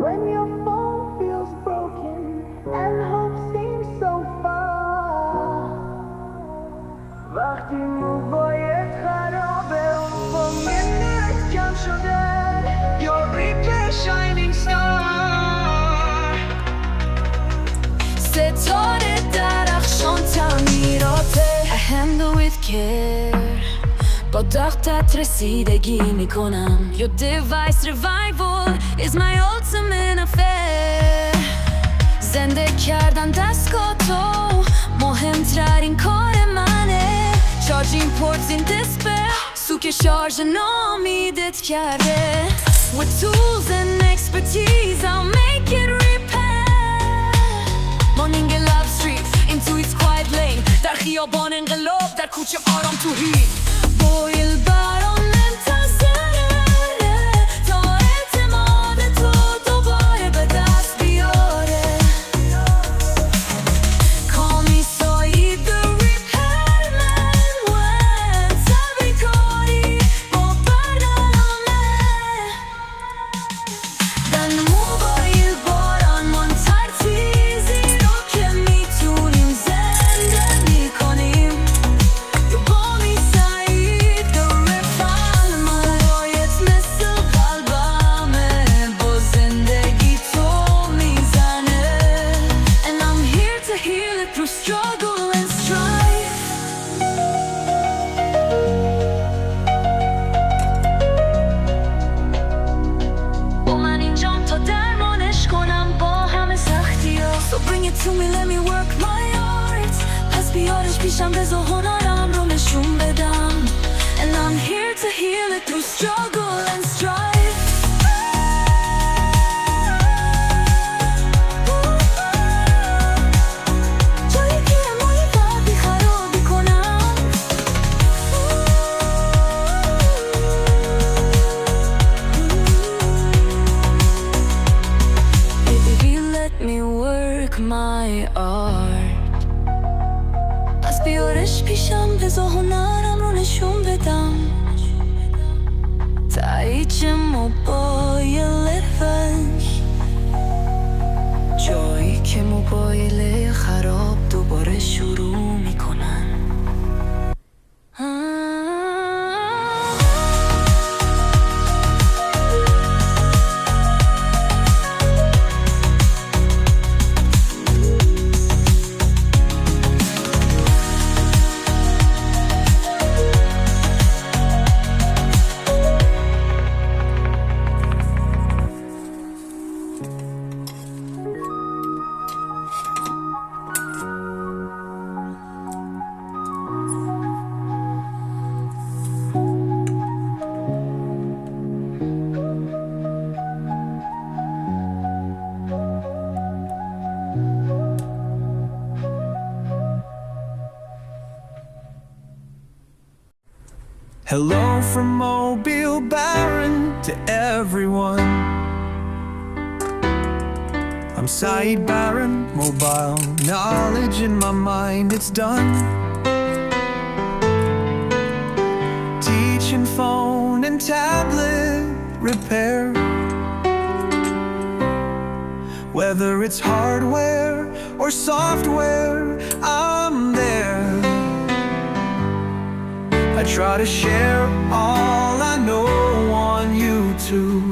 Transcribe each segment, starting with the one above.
when your phone feels broken and hope seems so far. وقتی موبایل خرابه و منت کم شده You're reaper shining star. ستاره درخشان تعمیراته I handle with care. با دقت رسیدگی میکنم Your device revival is my ultimate affair. زنده کردن دستگاه تو مهمترین کار منه. Charging ports in despair سوک شارژ نامیدت کرده. With tools and expertise I'll make it repair. Morning love street into its quiet lane. در خیابان انقلاب در کوچه آرام تو هیت. بویل برام منتظره تا اعتماد تو دوباره به دست بیاره. Call me سعید the repairman when تبی کاری با برنامه. در موبایل باران ترتیزی رو که میتونیم زندگی کنیم. تو با می سعید the repairman موبایت مثل قلبمه با زندگی تو میزنه. And I'm here to heal it through struggle and strife. با من اینجام تا درمانش کنم با همه سختی ها. So bring it to me, let me work my art. پس بیارش پیشم بذار هنرم رو نشون بدم. And I'm here to heal it through struggle and strife. جایی که مایع بی خرابی کنم. Baby, let me work my art. پس بیارش پیشم بذار هنرم رو نشون بدم. تایید موبایل رنگ جایی که موبایل خراب دوباره شروع میکنن. Hello from Mobile Baron to everyone. I'm Saeed Baron, mobile knowledge in my mind, it's done. Teaching phone and tablet repair. Whether it's hardware or software, I'm there. I try to share all I know on YouTube,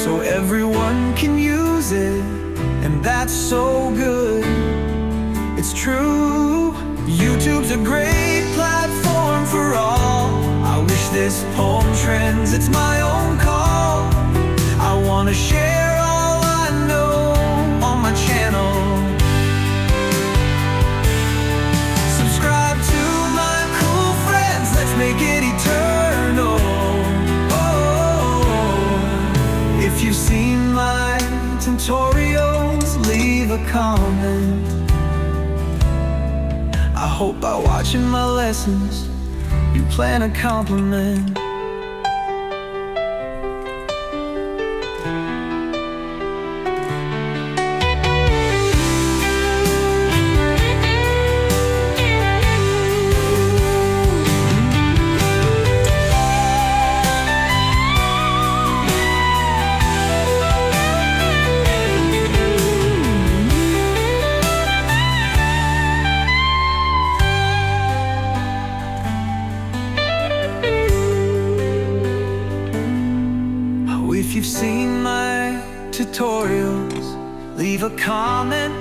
so everyone can use it, and that's so good. It's true, YouTube's a great platform for all. I wish this poem trends, it's my own call. I wanna share all I know on my channel. Subscribe to my cool friends, let's make it eternal. Oh, if you've seen my tutorials, leave a comment. I hope by watching my lessons, you plan a compliment. if you've seen my tutorials, leave a comment.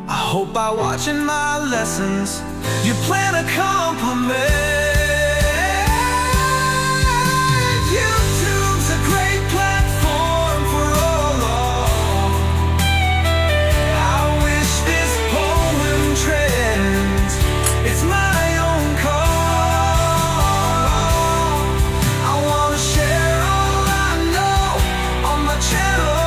I hope by watching my lessons you plan a compliment. YouTube's a great platform for all. I wish this poem trends. It's my own call. I wanna share all I know on my channel.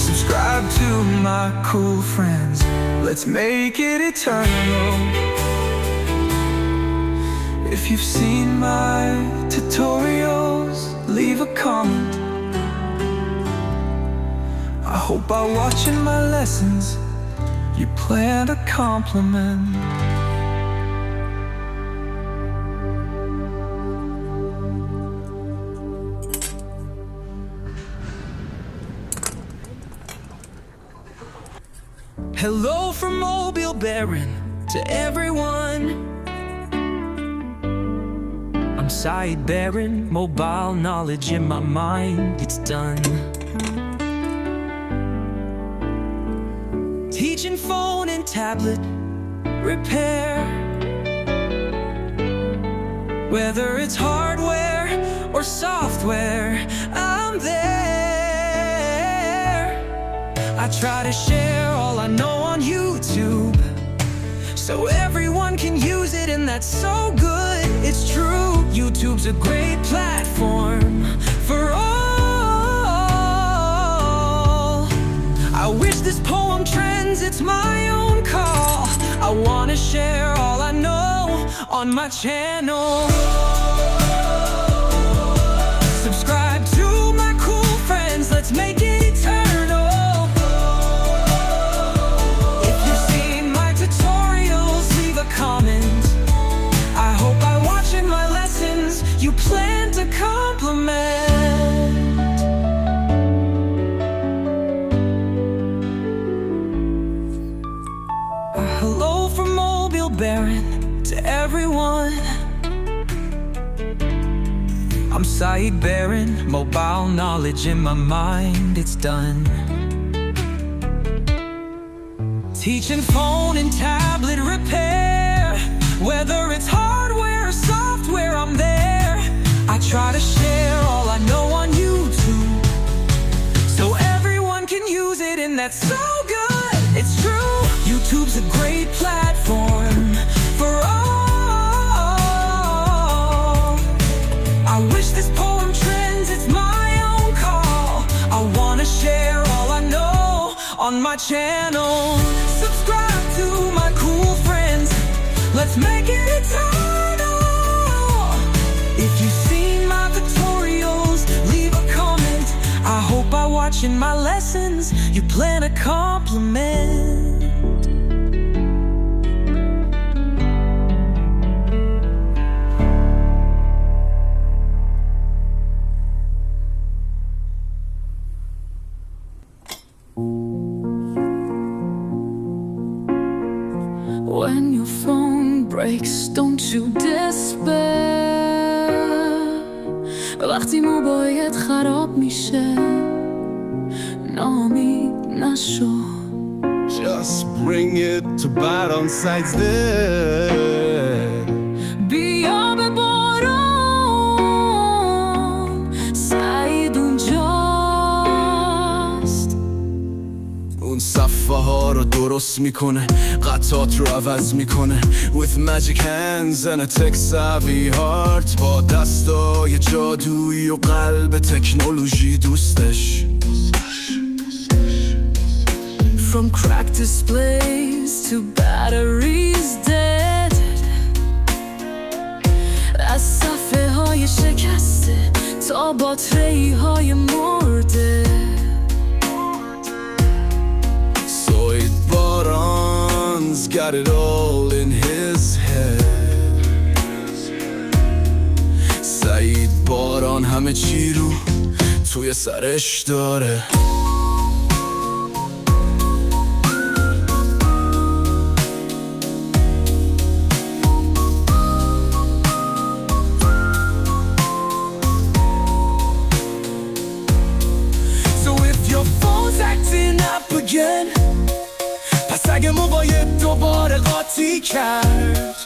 Subscribe to my cool friends. Let's make it eternal. If you've seen my tutorials, leave a comment. I hope by watching my lessons you plant a compliment. Hello from Mobile Baron to everyone. I'm side bearing, mobile knowledge in my mind, it's done. Teaching phone and tablet repair. Whether it's hardware or software, I'm there. I try to share all I know on YouTube, so everyone can use it, and that's so good, it's true. YouTube's a great platform for all. I wish this poem trends, it's my own call. I wanna share all I know on my channel. Subscribe to my cool friends, let's make it eternal. If you've seen my tutorials, leave a comment. I hope by watching my lessons you plant a compliment. Hello from Mobile Baron to everyone. I'm side bearing, mobile knowledge in my mind, it's done. Teaching phone and tablet repair. Whether it's hardware or software, I'm there. I try to share all I know on YouTube, so everyone can use it, and that's so good, it's true. YouTube's a great platform for all. I wish this poem trends, it's my own call. I wanna share all I know on my channel. Subscribe to my cool friends, let's make it eternal. If you've seen my tutorials, leave a comment. I hope by watching my lessons you plant a compliment. When your phone breaks, don't you despair. وقتی موبایلت خراب میشه ناامید نشو. Just bring it to bottom sides there. بیا به باران، سعید اونجاست. اون صفحه ها رو درست میکنه، قطعات رو عوض میکنه. With magic hands and a tech-savvy heart. با دستای جادویی و قلب تکنولوژی دوستش. From cracked displays to batteries dead. از صفحه های شکسته تا باتری های مرده. Baron's got it all in his head. سعید باران همه چی رو توی سرش داره. کرد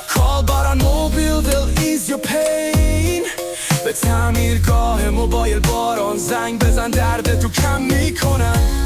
Call باران موبیل will ease your pain به تعمیرگاه موبایل باران زنگ بزن درد تو کم میکنن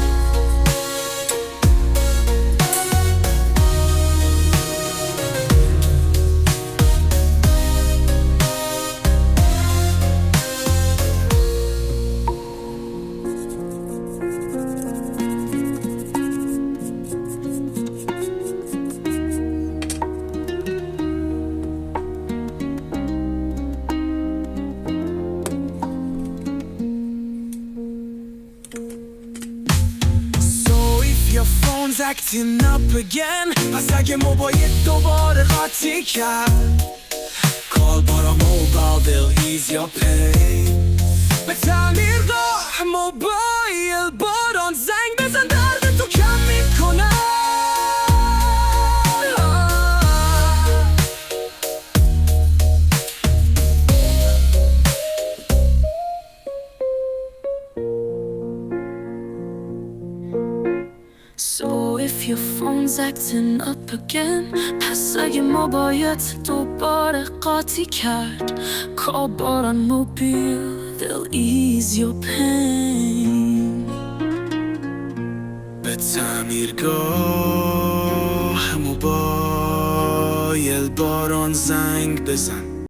acting up again پس اگه موبایل دوباره قاطی کرد Call بارا موبایل they'll ease your pain به تعمیرگاه موبایل باران زنگ بزن درد تو کم میکنه So if your phone's acting up again پس اگه موبایلت دوباره قاطی کرد Call باران موبیل they'll ease your pain به تعمیرگاه موبایل باران زنگ بزن